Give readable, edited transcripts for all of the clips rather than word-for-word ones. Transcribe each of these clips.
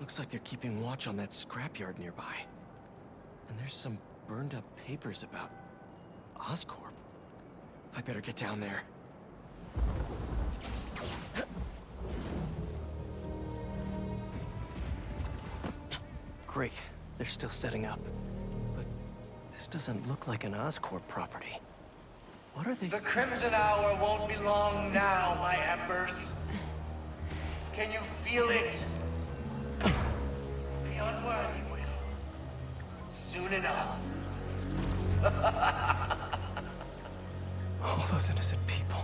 Looks like they're keeping watch on that scrapyard nearby. And there's some burned up papers about Oscorp. I better get down there. Great, they're still setting up. But this doesn't look like an Oscorp property. What are they— The Crimson Hour won't be long now, my embers. Can you feel it? The unworthy will. Soon enough. all those innocent people.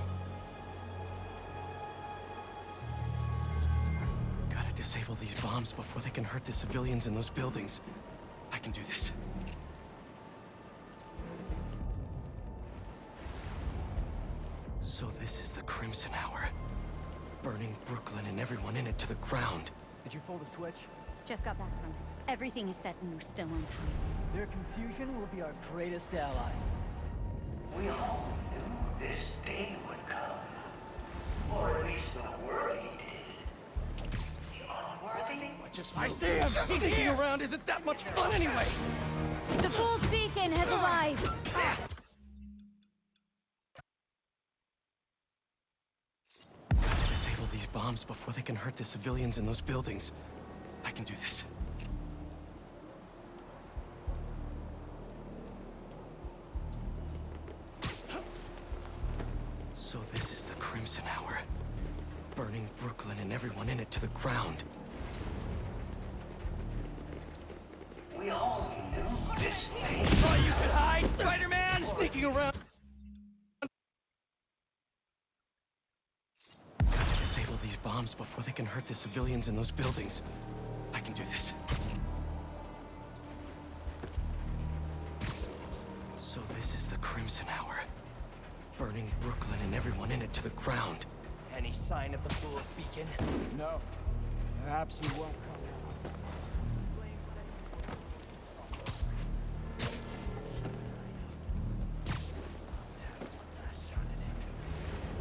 Gotta disable these bombs before they can hurt the civilians in those buildings. I can do this. So this is the Crimson Hour. Burning Brooklyn and everyone in it to the ground. Did you pull the switch? Just got back from it. Everything is set and we're still on time. Their confusion will be our greatest ally. We all knew this day would come. Or at least the worthy did. The unworthy? I see him! Sneaking around isn't that much fun anyway! The Fool's Beacon has arrived! Disable these bombs before they can hurt the civilians in those buildings. I can do this. So this is the Crimson Hour. Burning Brooklyn and everyone in it to the ground. We all knew this day. Oh, you could hide, Spider-Man! Sneaking around! Disable these bombs before they can hurt the civilians in those buildings. I can do this. So this is the Crimson Hour. Burning Brooklyn and everyone in it to the ground. Any sign of the Fool's Beacon? No. Perhaps he won't come out.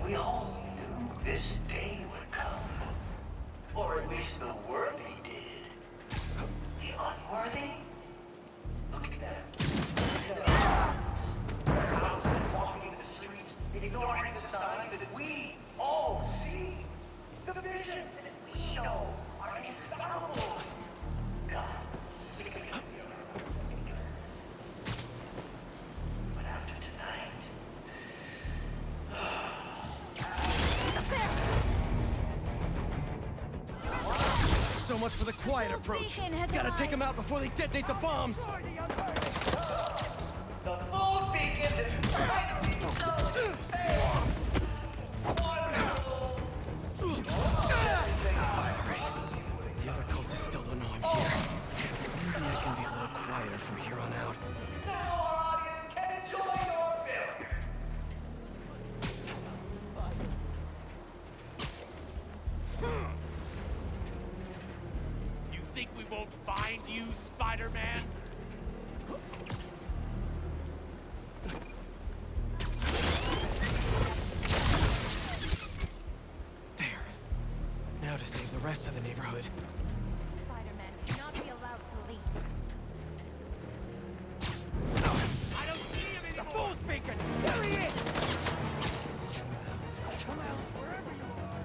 We all knew this day would come. Or at least the worthy did. The unworthy? Look at them. Look at them. Thousands walking the streets, ignoring the signs that we all see. The visions that we know are infallible. God, but after tonight, So much for the quiet Fool's approach. Beacon has Gotta take arrived. them out before they detonate the bombs! the Fool's Beacon is finally so Alright. The other cultists still don't know I'm here. Maybe I can be a little quieter from here on out. Now our audience can enjoy your film. You think we won't find you, Spider-Man? There. Now to save the rest of the neighborhood. Spider-Man cannot be allowed to leave. I don't see him anymore! The Fool's Beacon! There he is! Come out wherever you are.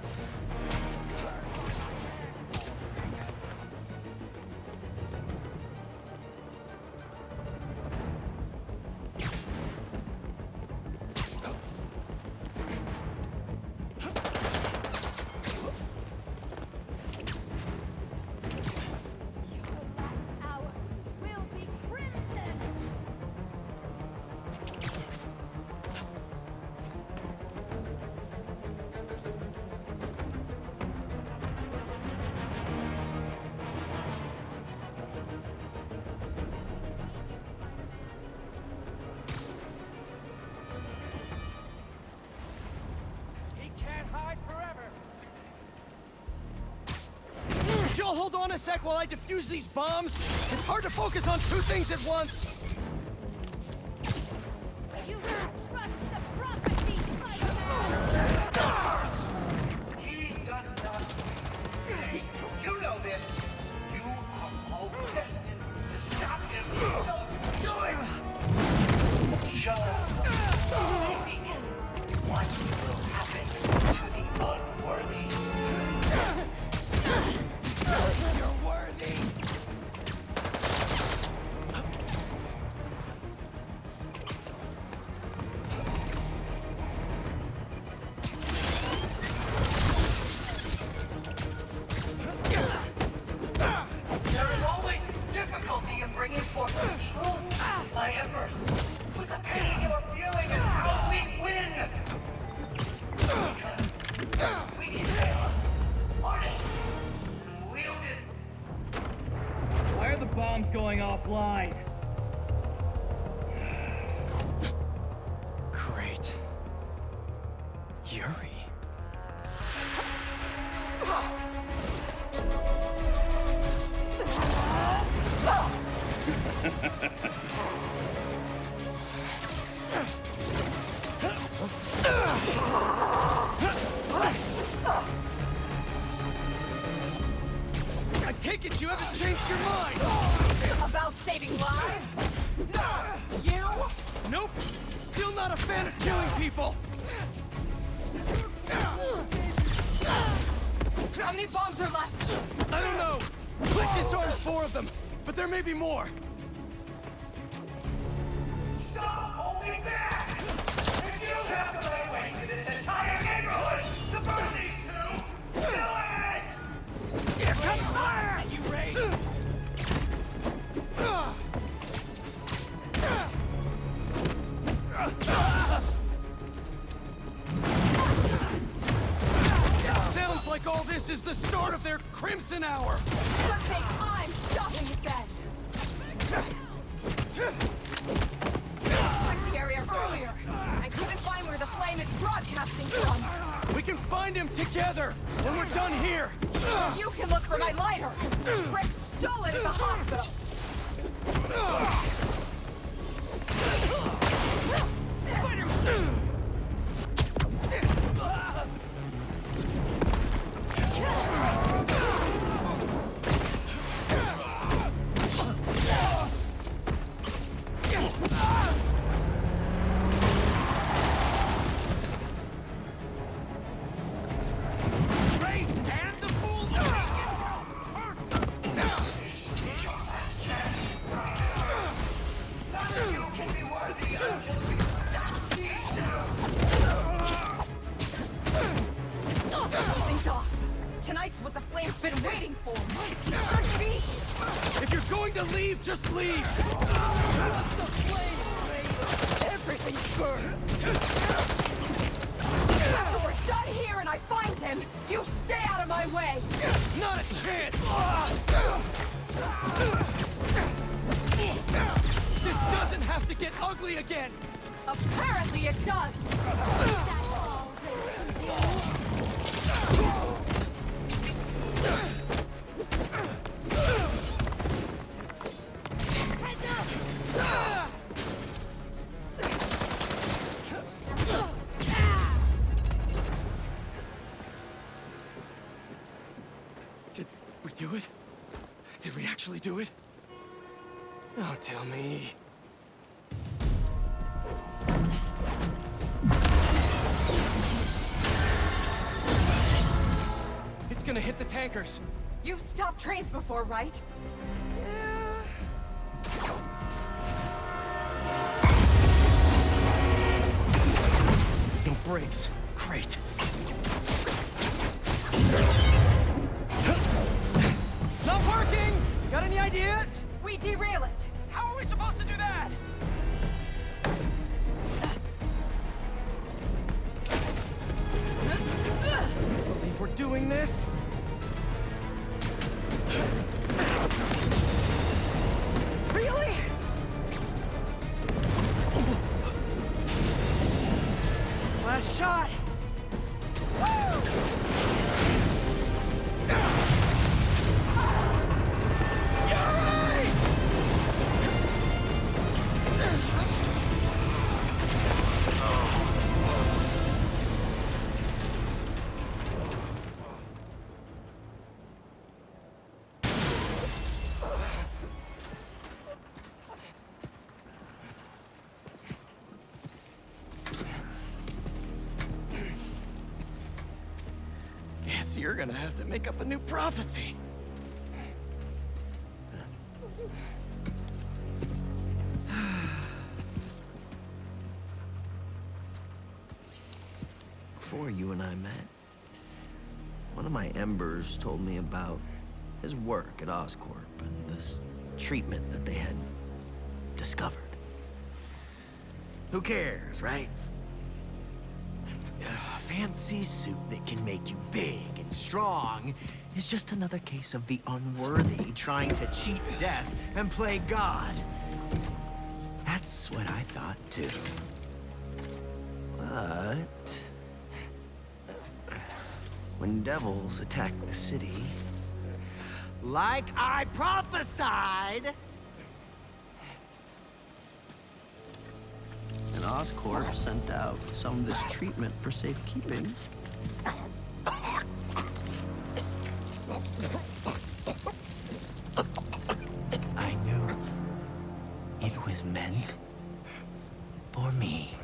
Hour will be crimson! He can't hide forever! Joel, hold on a sec while I defuse these bombs. It's hard to focus on two things at once. You will trust the prophecy, Spider-Man! He does not. Hey, you know this. You bomb's going offline. Great. Yuri. I take it you haven't changed your mind! About saving lives? You? Nope! Still not a fan of killing people! How many bombs are left? I don't know! Like this arms 4 of them, but there may be more! Stop holding back! If you have to lay waste to this entire neighborhood, the first thing to do it! Here comes fire! You ready? Sounds like all this is the start of their Crimson Hour! It'll take time stopping it then. Checked the area earlier. I couldn't find where the flame is broadcasting from. We can find him together when we're done here! You can look for my lighter. Rick stole it at the hospital. And the fool's Something's off. Tonight's what the flame's been waiting for. Could be. If you're going to leave, just leave! The flame. Everything burns. After we're done here and I find him, you stay out of my way. Not a chance! This doesn't have to get ugly again! Apparently it does. Did we do it? Did we actually do it? Oh, tell me. It's gonna hit the tankers. You've stopped trains before, right? No brakes. Great. It's not working! Got any ideas? We derail it. How are we supposed to do that? Believe we're doing this? Really? Last shot! Guess you're gonna have to make up a new prophecy. Before you and I met, one of my Embers told me about his work at Oscorp and this treatment that they had discovered. Who cares, right? A fancy suit that can make you big and strong is just another case of the unworthy trying to cheat death and play God. That's what I thought too. But when devils attack the city, like I prophesied, and Oscorp sent out some of this treatment for safekeeping. I knew it was meant for me.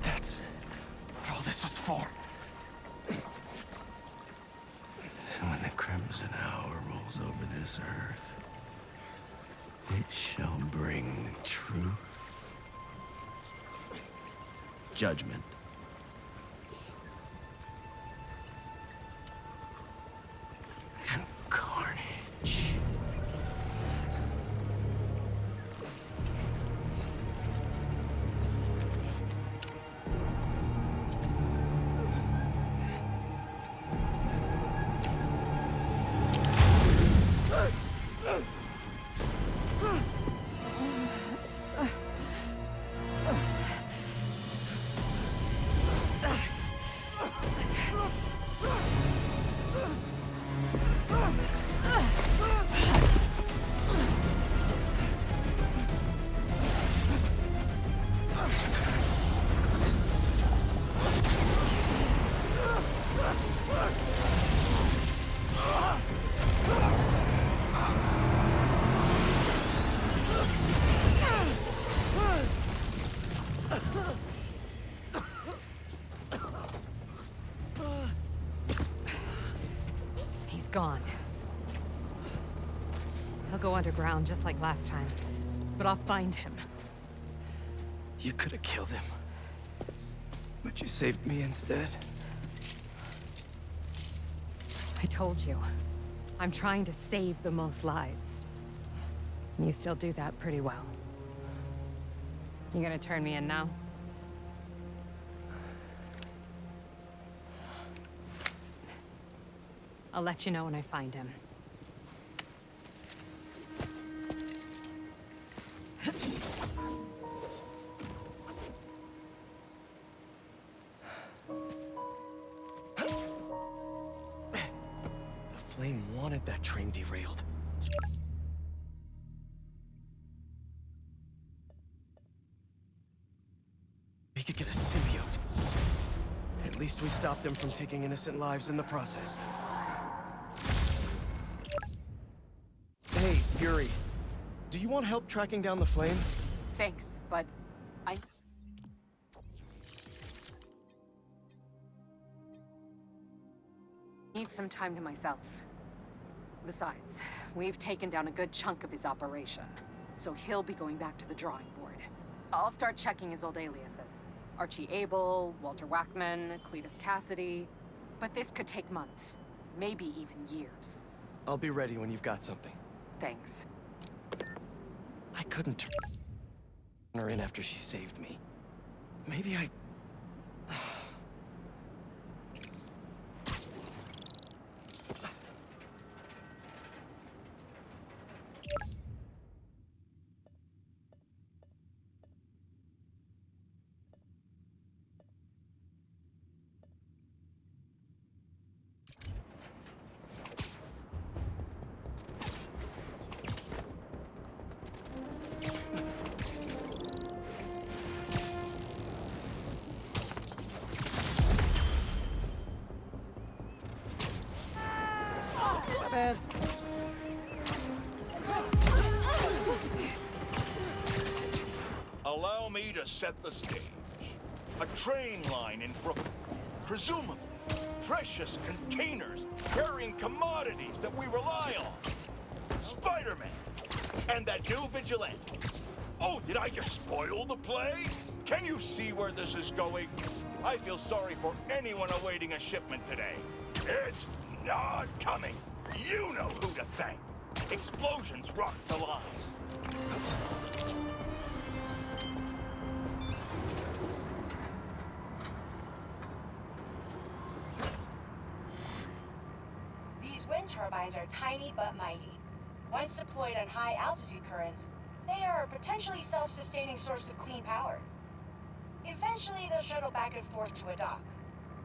That's what all this was for. And when the Crimson Hour rolls over this earth, it shall bring truth, judgment, and carnage. He's gone. He'll go underground just like last time. But I'll find him. You could have killed him. But you saved me instead. I told you. I'm trying to save the most lives. And you still do that pretty well. You gonna turn me in now? I'll let you know when I find him. The Flame wanted that train derailed. We could get a symbiote. At least we stopped him from taking innocent lives in the process. Hey, Yuri. Do you want help tracking down the Flame? Thanks, but I... need some time to myself. Besides, we've taken down a good chunk of his operation, so he'll be going back to the drawing board. I'll start checking his old aliases. Archie Abel, Walter Wackman, Cletus Cassidy. But this could take months, maybe even years. I'll be ready when you've got something. Thanks. I couldn't turn her in after she saved me. Maybe I... Bad. Allow me to set the stage. A train line in Brooklyn. Presumably, precious containers carrying commodities that we rely on. Spider-Man! And that new vigilante. Oh, did I just spoil the play? Can you see where this is going? I feel sorry for anyone awaiting a shipment today. It's not coming. You know who to thank. Explosions rock the line. turbines are tiny but mighty. Once deployed on high altitude currents, they are a potentially self-sustaining source of clean power. Eventually, they'll shuttle back and forth to a dock.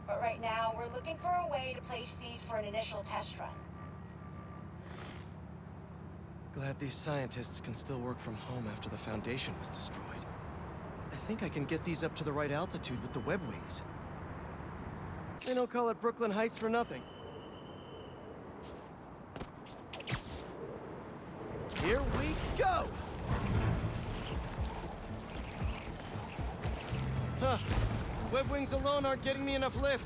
But right now, we're looking for a way to place these for an initial test run. Glad these scientists can still work from home after the Foundation was destroyed. I think I can get these up to the right altitude with the web wings. They don't call it Brooklyn Heights for nothing. Here we go! Huh. Web wings alone aren't getting me enough lift.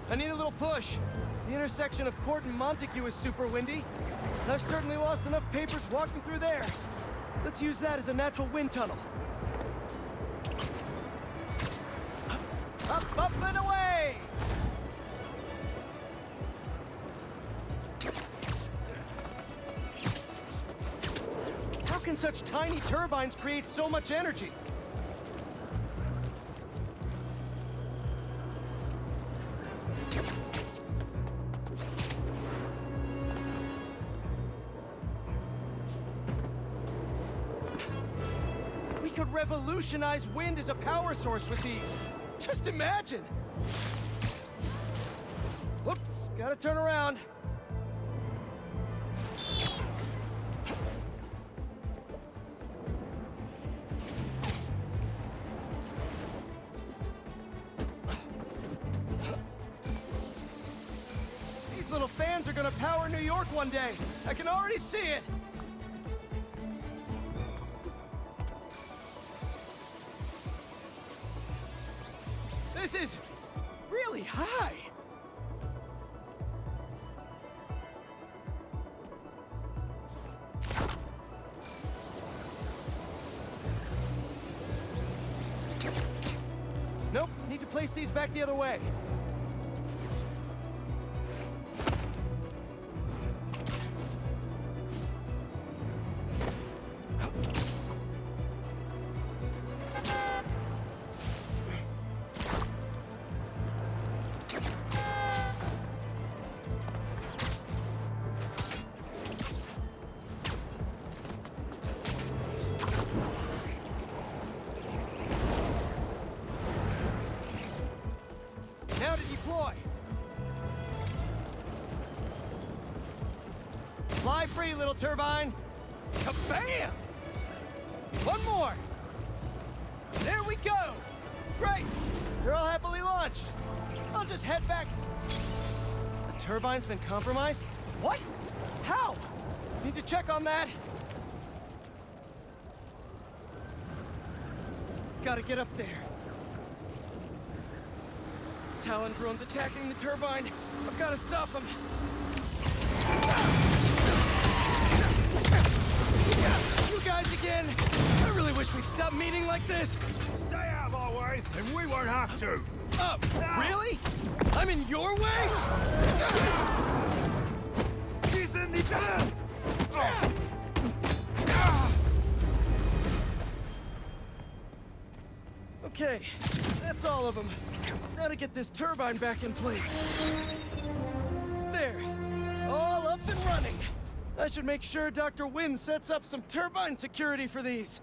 I need a little push. The intersection of Court and Montague is super windy. I've certainly lost enough papers walking through there. Let's use that as a natural wind tunnel. Up, up, and away! How can such tiny turbines create so much energy? We could revolutionize wind as a power source with these. Just imagine! Whoops, gotta turn around. These little fans are gonna power New York one day. I can already see it. This is really high. Nope, need to place these back the other way. Now to deploy. Fly free, little turbine. Kabam! One more. There we go. Great. They're all happily launched. I'll just head back. The turbine's been compromised? What? How? Need to check on that. Gotta get up there. Talon drone's attacking the turbine. I've gotta stop them. You guys again? I really wish we'd stop meeting like this. Stay out of our way, and we won't have to. Oh, really? I'm in your way? He's in the Okay, that's all of them. Now to get this turbine back in place. There, all up and running. I should make sure Dr. Wynn sets up some turbine security for these.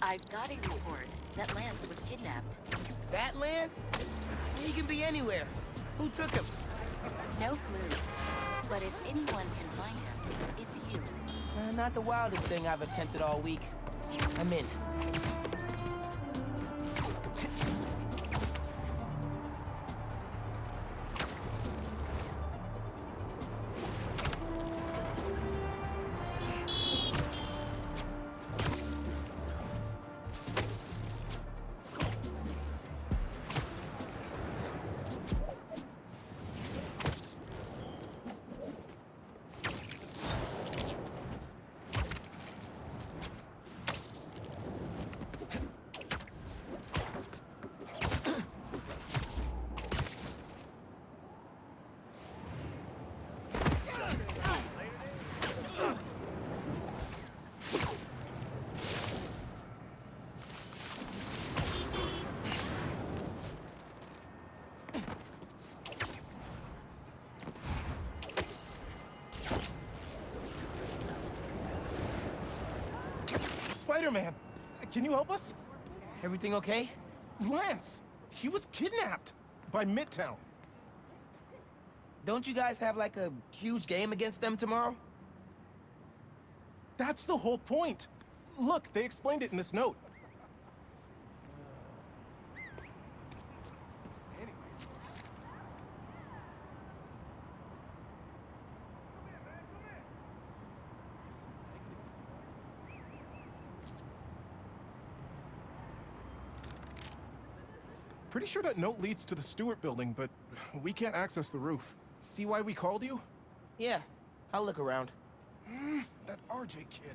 I've got a report that Lance was kidnapped. That Lance? He can be anywhere. Who took him? No clues. But if anyone can find him, it's you. Not the wildest thing I've attempted all week. I'm in. Spider-Man. Can you help us? Everything okay? Lance! He was kidnapped by Midtown. Don't you guys have like a huge game against them tomorrow? That's the whole point. Look, they explained it in this note. Pretty sure that note leads to the Stewart building, but we can't access the roof. See why we called you? Yeah, I'll look around. That RJ kid.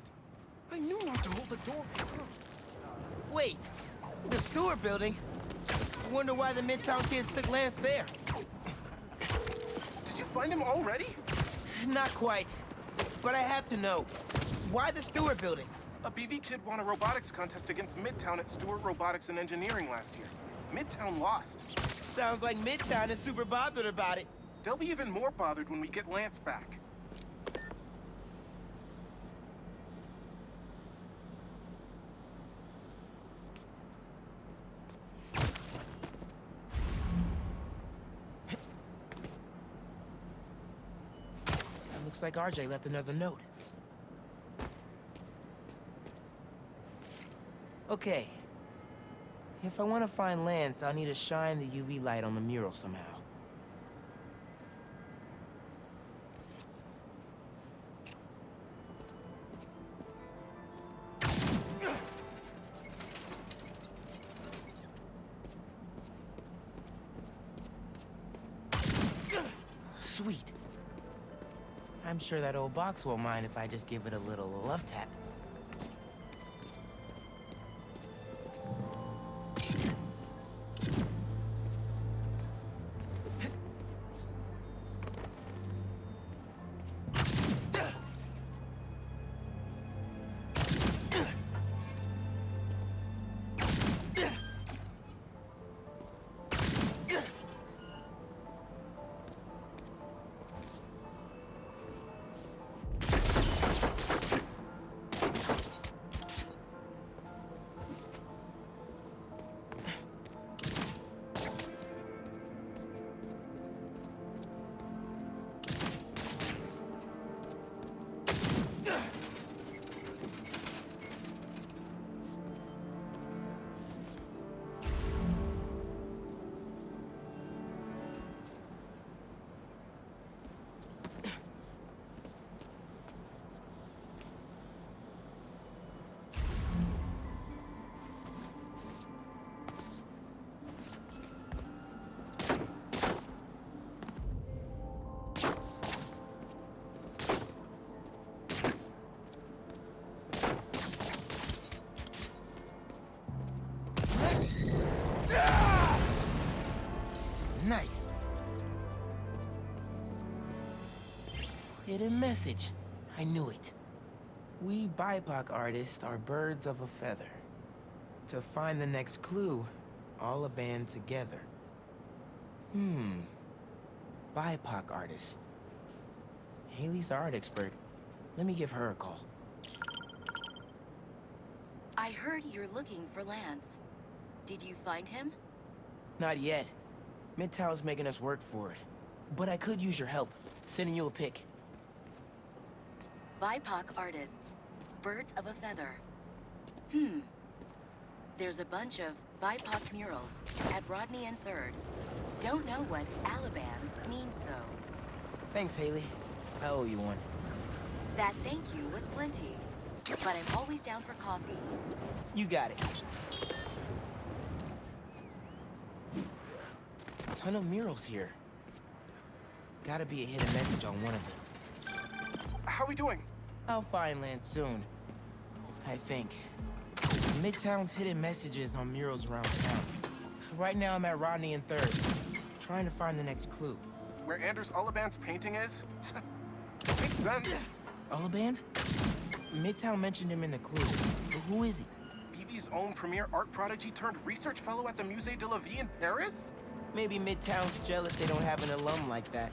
I knew not to hold the door. Wait, the Stewart building? I wonder why the Midtown kids took Lance there. Did you find him already? Not quite, but I have to know. Why the Stewart building? A BV kid won a robotics contest against Midtown at Stewart Robotics and Engineering last year. Midtown lost. Sounds like Midtown is super bothered about it. They'll be even more bothered when we get Lance back. Looks like RJ left another note. Okay. If I want to find Lance, I'll need to shine the UV light on the mural somehow. Sweet. I'm sure that old box won't mind if I just give it a little love tap. Nice. Hidden message. I knew it. We BIPOC artists are birds of a feather. To find the next clue, all a band together. BIPOC artists. Haley's art expert. Let me give her a call. I heard you're looking for Lance. Did you find him? Not yet. Midtown's making us work for it. But I could use your help, sending you a pic. BIPOC artists. Birds of a feather. There's a bunch of BIPOC murals at Rodney and 3rd. Don't know what Alaband means, though. Thanks, Haley. I owe you one. That thank you was plenty. But I'm always down for coffee. You got it. Ton of murals here. Gotta be a hidden message on one of them. How we doing? I'll find Lance soon. I think. Midtown's hidden messages on murals around town. Right now I'm at Rodney and 3rd, trying to find the next clue. Where Anders Ullaband's painting is? Makes sense. Ullaband? Midtown mentioned him in the clue. But who is he? BV's own premier art prodigy turned research fellow at the Musée de la Vie in Paris? Maybe Midtown's jealous they don't have an alum like that.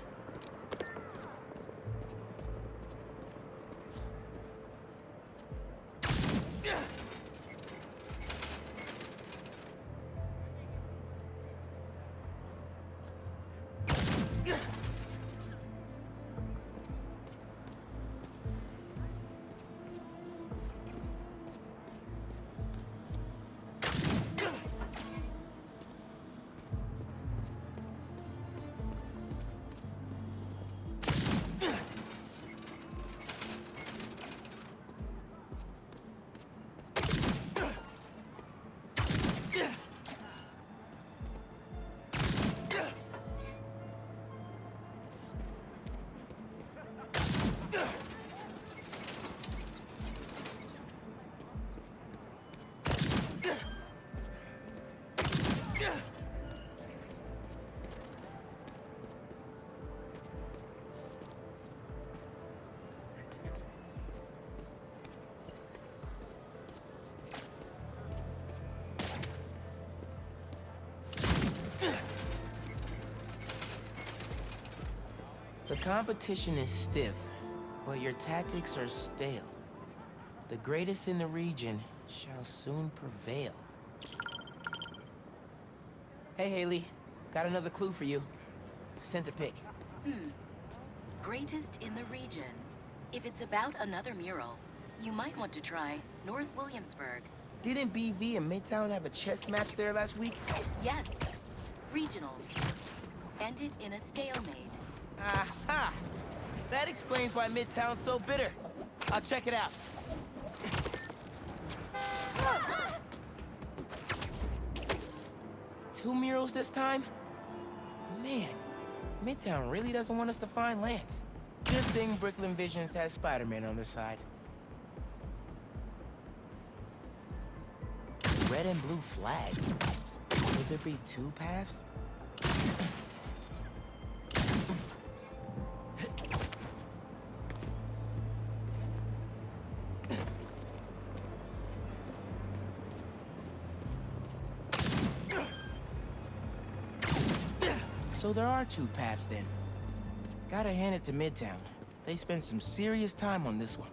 The competition is stiff, but your tactics are stale. The greatest in the region shall soon prevail. Hey, Haley. Got another clue for you. Sent a pic. Greatest in the region. If it's about another mural, you might want to try North Williamsburg. Didn't BV and Midtown have a chess match there last week? Yes. Regionals. Ended in a stalemate. Aha! That explains why Midtown's so bitter. I'll check it out. Two murals this time? Man, Midtown really doesn't want us to find Lance. Good thing Brooklyn Visions has Spider-Man on their side. Red and blue flags. Would there be two paths? So there are two paths then. Gotta hand it to Midtown. They spent some serious time on this one.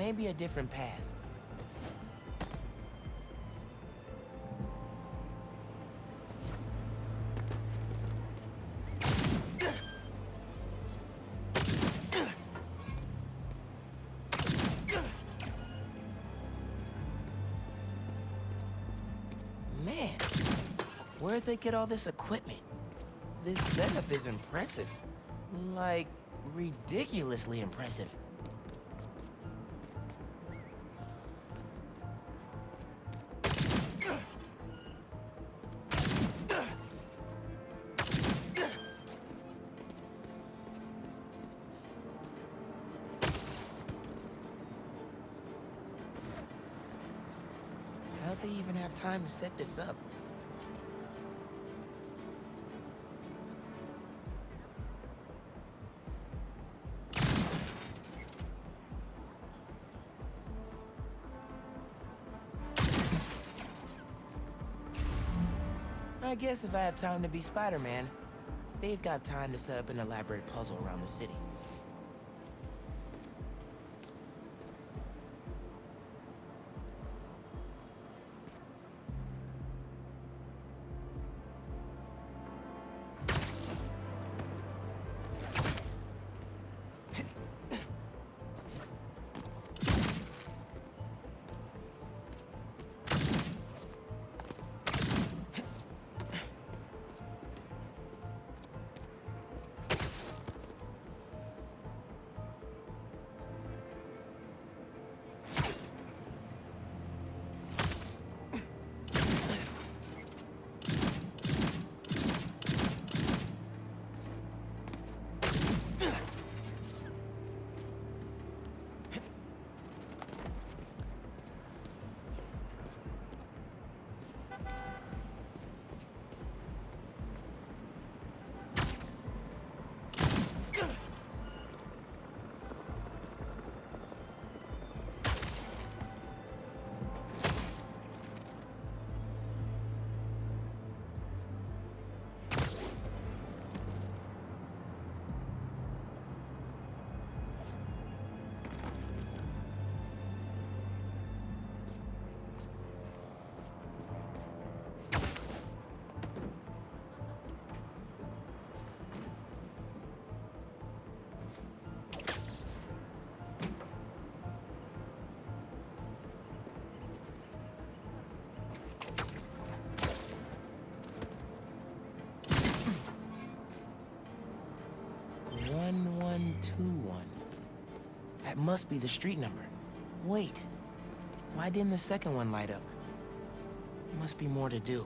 Maybe a different path. Man, where'd they get all this equipment? This setup is impressive. Like, ridiculously impressive. How'd they even have time to set this up? I guess if I have time to be Spider-Man, they've got time to set up an elaborate puzzle around the city. That must be the street number. Wait, why didn't the second one light up? Must be more to do.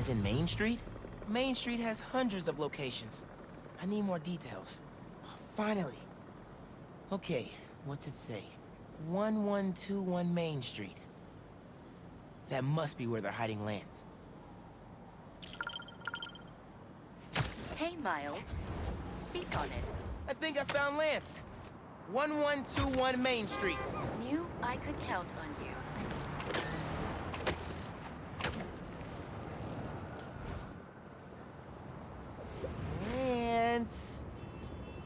As in Main Street? Main Street has hundreds of locations. I need more details. Finally. Okay, what's it say? 1121 Main Street. That must be where they're hiding Lance. Hey, Miles. Speak on it. I think I found Lance. 1121 Main Street. Knew I could count on you. Lance.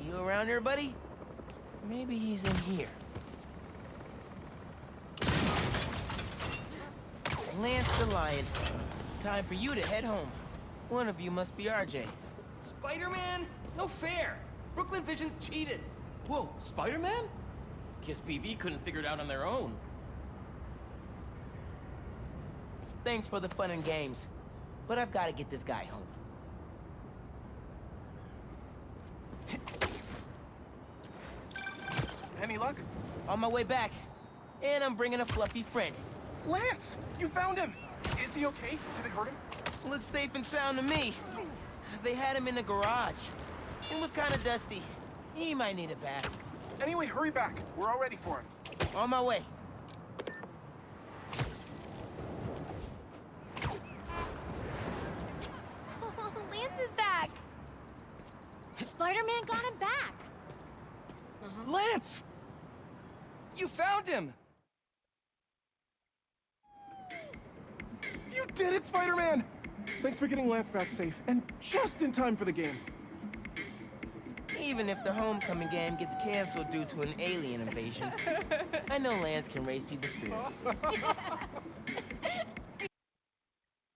You around here, buddy? Maybe he's in here. Lance the Lion. Time for you to head home. One of you must be RJ. Spider-Man? No fair! Brooklyn Vision's cheated! Whoa, Spider-Man? Guess BB couldn't figure it out on their own. Thanks for the fun and games, but I've got to get this guy home. Any luck? On my way back, and I'm bringing a fluffy friend. Lance! You found him! Is he okay? Did they hurt him? Looks safe and sound to me. They had him in the garage. It was kind of dusty. He might need a bath. Anyway, hurry back. We're all ready for him. On my way. Lance is back! Spider-Man got him back! Lance! You found him! You did it, Spider-Man! Thanks for getting Lance back safe, and just in time for the game. Even if the homecoming game gets canceled due to an alien invasion, I know Lance can raise people's spirits.